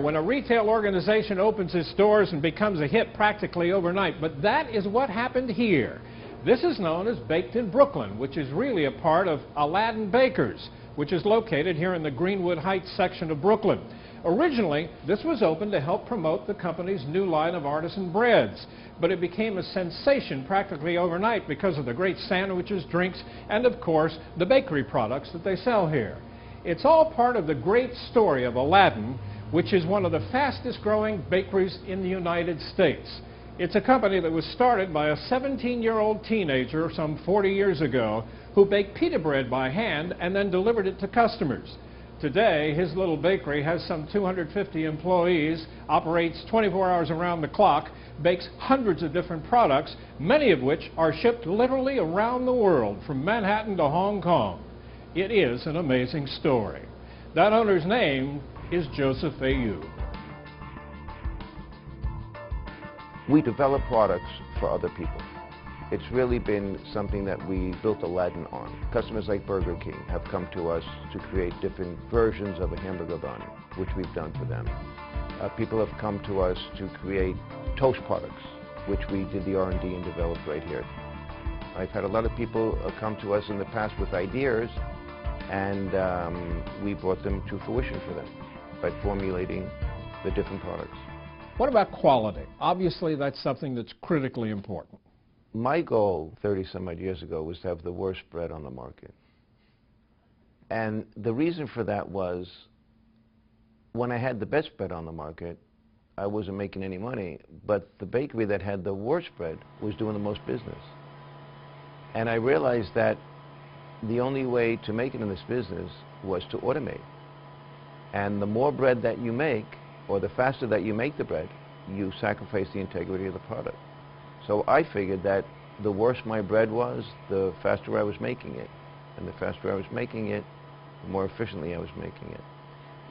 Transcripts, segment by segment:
when a retail organization opens its doors and becomes a hit practically overnight, but that is what happened here. This is known as Baked in Brooklyn, which is really a part of Aladdin Bakers, which is located here in the Greenwood Heights section of Brooklyn. Originally, this was opened to help promote the company's new line of artisan breads, but it became a sensation practically overnight because of the great sandwiches, drinks, and of course, the bakery products that they sell here. It's all part of the great story of Aladdin, which is one of the fastest growing bakeries in the United States. It's a company that was started by a 17-year-old teenager some 40 years ago who baked pita bread by hand and then delivered it to customers. Today, his little bakery has some 250 employees, operates 24 hours around the clock, bakes hundreds of different products, many of which are shipped literally around the world, from Manhattan to Hong Kong. It is an amazing story. That owner's name is Joseph Ayu. We develop products for other people. It's really been something that we built Aladdin on. Customers like Burger King have come to us to create different versions of a hamburger bun, which we've done for them. People have come to us to create toast products, which we did the R&D and developed right here. I've had a lot of people come to us in the past with ideas, and we brought them to fruition for them by formulating the different products. What about quality? Obviously, that's something that's critically important. My goal 30-some-odd years ago was to have the worst bread on the market. And the reason for that was, when I had the best bread on the market, I wasn't making any money, but the bakery that had the worst bread was doing the most business. And I realized that the only way to make it in this business was to automate. And the more bread that you make, or the faster that you make the bread, you sacrifice the integrity of the product. So I figured that the worse my bread was, the faster I was making it. And the faster I was making it, the more efficiently I was making it.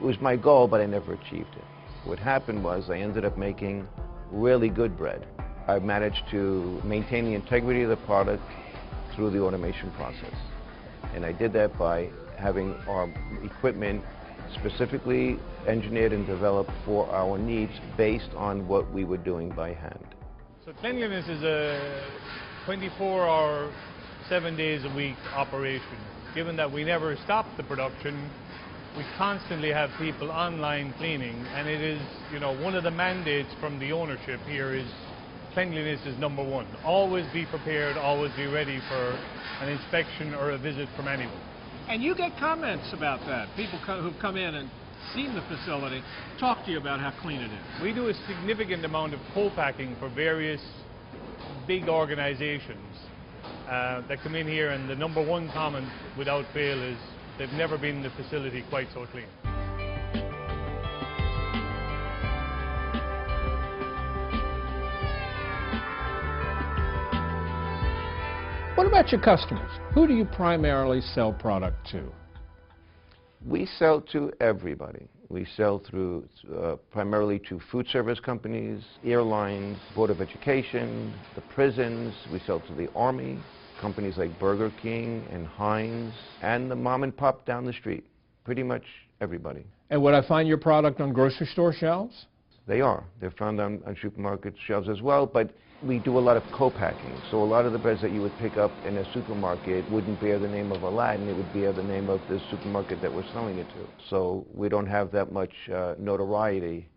It was my goal, but I never achieved it. What happened was I ended up making really good bread. I managed to maintain the integrity of the product through the automation process. And I did that by having our equipment specifically engineered and developed for our needs based on what we were doing by hand. So cleanliness is a 24-hour, 7 days a week operation. Given that we never stop the production, we constantly have people online cleaning, and it is, one of the mandates from the ownership here is cleanliness is number one. Always be prepared, always be ready for an inspection or a visit from anyone. And you get comments about that. People who've come in and seen the facility talk to you about how clean it is. We do a significant amount of co-packing for various big organizations that come in here, and the number one comment without fail is they've never been in the facility quite so clean. What about your customers? Who do you primarily sell product to? We sell to everybody. We sell through primarily to food service companies, airlines, Board of Education, the prisons. We sell to the Army, companies like Burger King and Heinz, and the mom and pop down the street. Pretty much everybody. And would I find your product on grocery store shelves? They are. They're found on supermarket shelves as well, but we do a lot of co-packing. So a lot of the breads that you would pick up in a supermarket wouldn't bear the name of Aladdin, it would bear the name of the supermarket that we're selling it to. So we don't have that much notoriety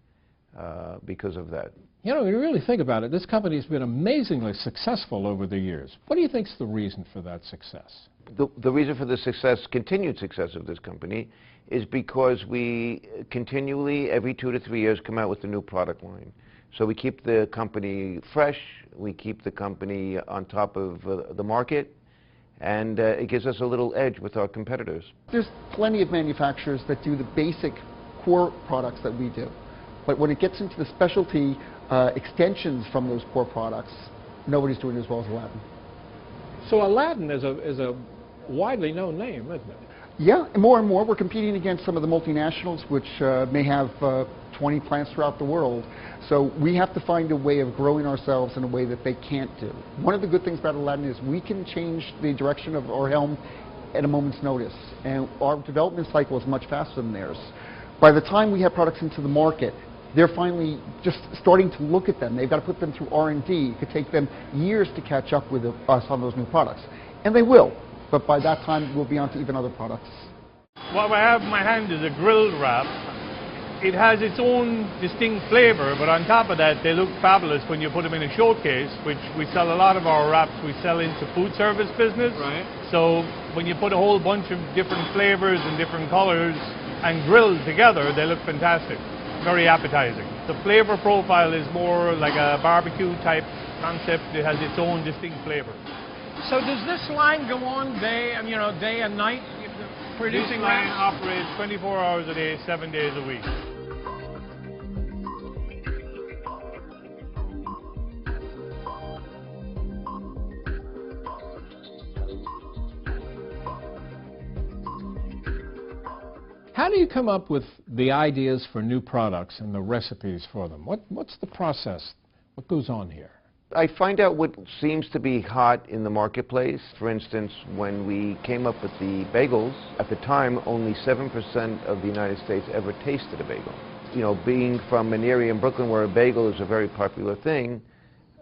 because of that. When you really think about it, this company has been amazingly successful over the years. What do you think is the reason for that success? The reason for the continued success of this company is because we continually, every 2 to 3 years, come out with a new product line. So we keep the company fresh, we keep the company on top of the market, and it gives us a little edge with our competitors. There's plenty of manufacturers that do the basic core products that we do. But when it gets into the specialty extensions from those core products, nobody's doing it as well as Aladdin. So Aladdin is a widely known name, isn't it? Yeah, more and more. We're competing against some of the multinationals, which may have 20 plants throughout the world. So we have to find a way of growing ourselves in a way that they can't do. One of the good things about Aladdin is we can change the direction of our helm at a moment's notice. And our development cycle is much faster than theirs. By the time we have products into the market, They're finally just starting to look at them. They've got to put them through R&D. It could take them years to catch up with us on those new products. And they will, but by that time we'll be on to even other products. What I have in my hand is a grilled wrap. It has its own distinct flavor, but on top of that, they look fabulous when you put them in a showcase, which we sell a lot of our wraps. We sell into food service business. Right. So when you put a whole bunch of different flavors and different colors and grilled together, they look fantastic. Very appetizing. The flavor profile is more like a barbecue type concept. It has its own distinct flavor. So does this line go on day and night? Producing This line wraps? operates 24 hours a day, 7 days a week. How do you come up with the ideas for new products and the recipes for them? What's the process? What goes on here? I find out what seems to be hot in the marketplace. For instance, when we came up with the bagels, at the time only 7% of the United States ever tasted a bagel. You know, being from an area in Brooklyn where a bagel is a very popular thing,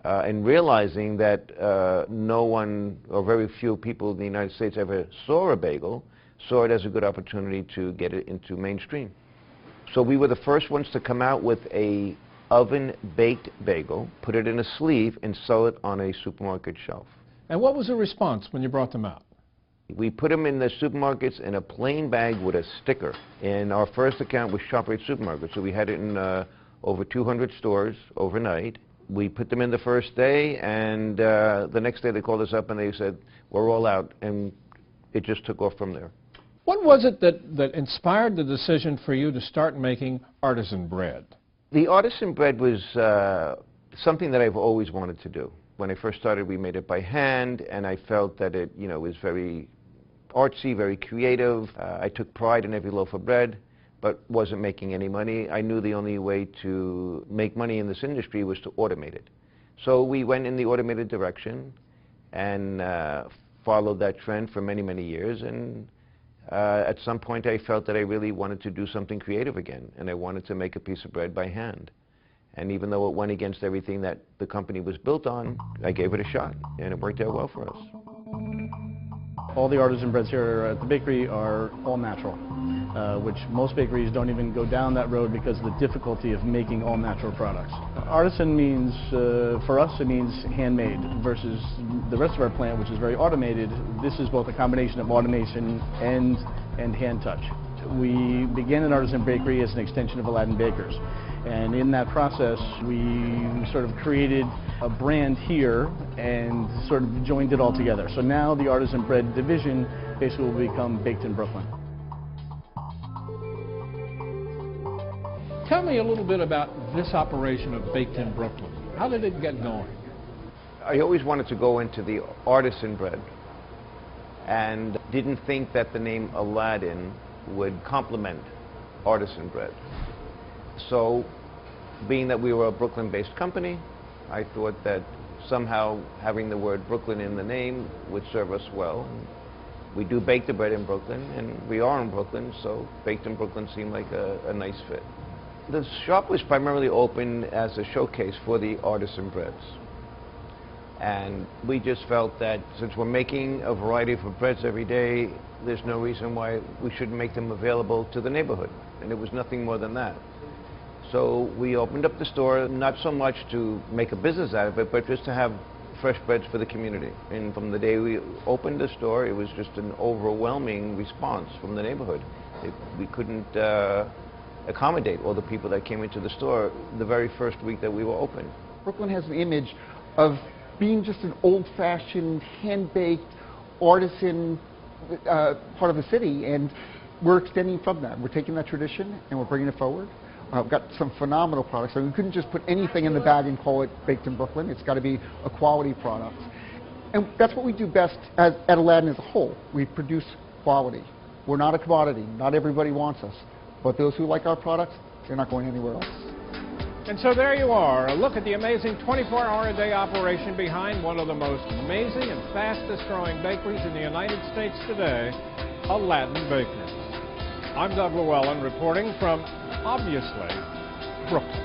and realizing that no one or very few people in the United States ever saw a bagel, saw it as a good opportunity to get it into mainstream. So we were the first ones to come out with a oven-baked bagel, put it in a sleeve, and sell it on a supermarket shelf. And what was the response when you brought them out? We put them in the supermarkets in a plain bag with a sticker. And our first account was ShopRite Supermarket, so we had it in over 200 stores overnight. We put them in the first day, and the next day they called us up and they said, we're all out, and it just took off from there. What was it that inspired the decision for you to start making artisan bread? The Artisan Bread was something that I've always wanted to do. When I first started, we made it by hand, and I felt that it, was very artsy, very creative. I took pride in every loaf of bread, but wasn't making any money. I knew the only way to make money in this industry was to automate it. So we went in the automated direction and followed that trend for many, many years. And at some point I felt that I really wanted to do something creative again, and I wanted to make a piece of bread by hand. And even though it went against everything that the company was built on, I gave it a shot, and it worked out well for us. All the artisan breads here at the bakery are all natural, which most bakeries don't even go down that road because of the difficulty of making all natural products. Artisan means, for us, it means handmade versus the rest of our plant, which is very automated. This is both a combination of automation and hand touch. We began an artisan bakery as an extension of Aladdin Bakers. And in that process, we sort of created a brand here and sort of joined it all together. So now the Artisan Bread division basically will become Baked in Brooklyn. Tell me a little bit about this operation of Baked in Brooklyn. How did it get going? I always wanted to go into the artisan bread and didn't think that the name Aladdin would complement artisan bread. So, being that we were a Brooklyn-based company, I thought that somehow having the word Brooklyn in the name would serve us well. We do bake the bread in Brooklyn, and we are in Brooklyn, so Baked in Brooklyn seemed like a nice fit. The shop was primarily open as a showcase for the artisan breads. And we just felt that since we're making a variety of breads every day, there's no reason why we shouldn't make them available to the neighborhood. And it was nothing more than that. So we opened up the store, not so much to make a business out of it, but just to have fresh breads for the community. And from the day we opened the store, it was just an overwhelming response from the neighborhood. We couldn't accommodate all the people that came into the store the very first week that we were open. Brooklyn has an image of being just an old-fashioned, hand-baked, artisan part of the city, and we're extending from that. We're taking that tradition and we're bringing it forward. We've got some phenomenal products. I mean, we couldn't just put anything in the bag and call it Baked in Brooklyn. It's got to be a quality product. And that's what we do best at Aladdin as a whole. We produce quality. We're not a commodity. Not everybody wants us. But those who like our products, they're not going anywhere else. And so there you are, a look at the amazing 24-hour-a-day operation behind one of the most amazing and fastest-growing bakeries in the United States today, Aladdin Bakers. I'm Doug Llewellyn reporting from, obviously, Brooklyn.